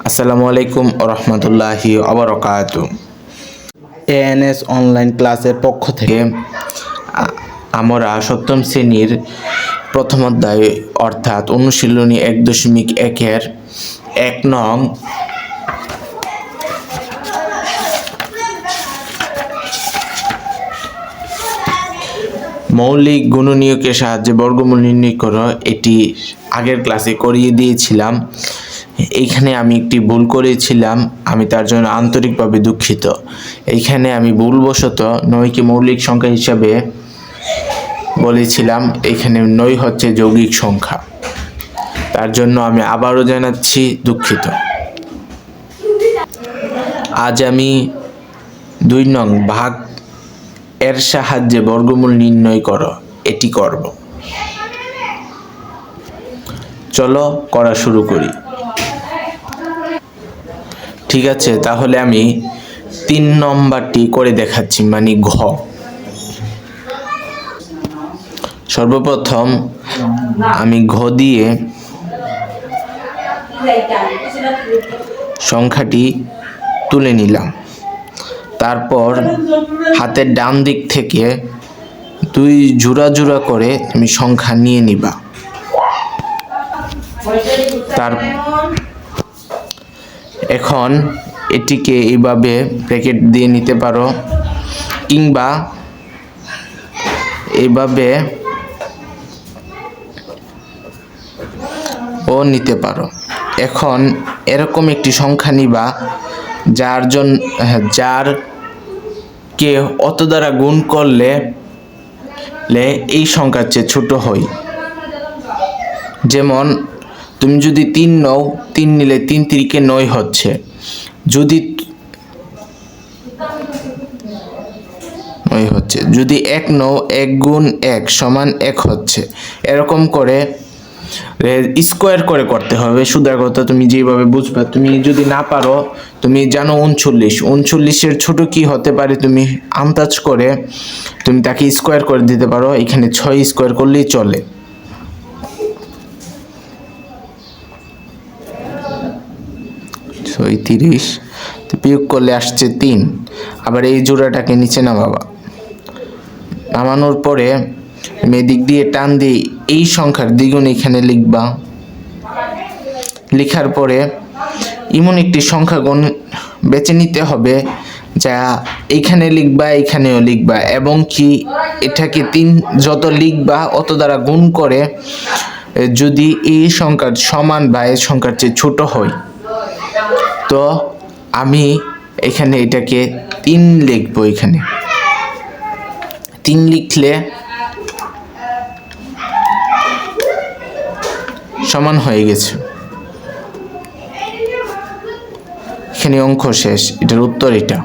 আসসালামু আলাইকুম রহমতুল্লাহি ওয়া এএনএস অনলাইন ক্লাসের পক্ষ থেকে আমরা সপ্তম শ্রেণীর প্রথম অধ্যায় অর্থাৎ অনুশীলনী 1.1-এর 1 নং মৌলিক গুণনীয়কের সাহায্যে বর্গমূল নির্ণয় করো এটি আগের ক্লাসে করিয়ে দিয়েছিলাম। এইখানে আমি একটি ভুল করেছিলাম, আমি তার জন্য আন্তরিকভাবে দুঃখিত। এইখানে আমি ভুলবশত 9কে মৌলিক সংখ্যা হিসাবে বলেছিলাম, এখানে 9 হচ্ছে যৌগিক সংখ্যা। তার জন্য আমি আবারও জানাচ্ছি দুঃখিত। আজ আমি 2 নং ভাগ এর সাহায্যে বর্গমূল নির্ণয় করো এটি করব। চলো করা শুরু করি। ঠিক আছে, তাহলে আমি 3 নম্বরটি করে দেখাচ্ছি, মানে ঘ। সর্বপ্রথম আমি ঘ দিয়ে সংখ্যাটি তুলে নিলাম। তারপর হাতের ডান দিক থেকে 2 জোড়া জোড়া করে তুমি সংখ্যা নিয়ে নিবা। এখন এটিকে এইভাবে ব্র্যাকেট দিয়ে নিতে পারো, কিংবা এইভাবে ও নিতে পারো। এখন এরকম একটি সংখ্যা নিবা যার কে অত দ্বারা গুণ করলে এই সংখ্যার চেয়ে ছোট হয়। যেমন তুমি যদি 3 নাও, 3 নিলে 3 3 9 হচ্ছে। যদি 1 নাও, 1 গুণ 1 সমান 1 হচ্ছে। এরকম করে স্কোয়ার করে করতে হবে। সুদার কথা তুমি যেভাবে বুঝবে, তুমি যদি না পারো, তুমি জানো 39-এর ছোট কি হতে পারে, তুমি আন্দাজ করে তুমি তাকে স্কোয়ার করে দিতে পারো। এখানে 6 স্কোয়ার করলেই চলে। ছয় 30 বিয়োগ করলে আসছে 3। আবার এই জোড়াটাকে নিচে নামাবা। নামানোর পরে এদিক দিয়ে টান দিয়ে এই সংখ্যার দ্বিগুণ এখানে লিখবা। লেখার পরে এমন একটি সংখ্যা বেছে নিতে হবে যা এখানে লিখবা, এখানেও লিখবা, এবং কি এটাকে 3 যত লিখবা অত দ্বারা গুণ করে যদি এই সংখ্যার সমান বা এই সংখ্যার চেয়ে ছোট হয়, তো আমি এখানে এটাকে 3 লিখবো। এখানে 3 লিখলে সমান হয়ে গেছে। এখানে অঙ্ক শেষ, এটার উত্তর এটা।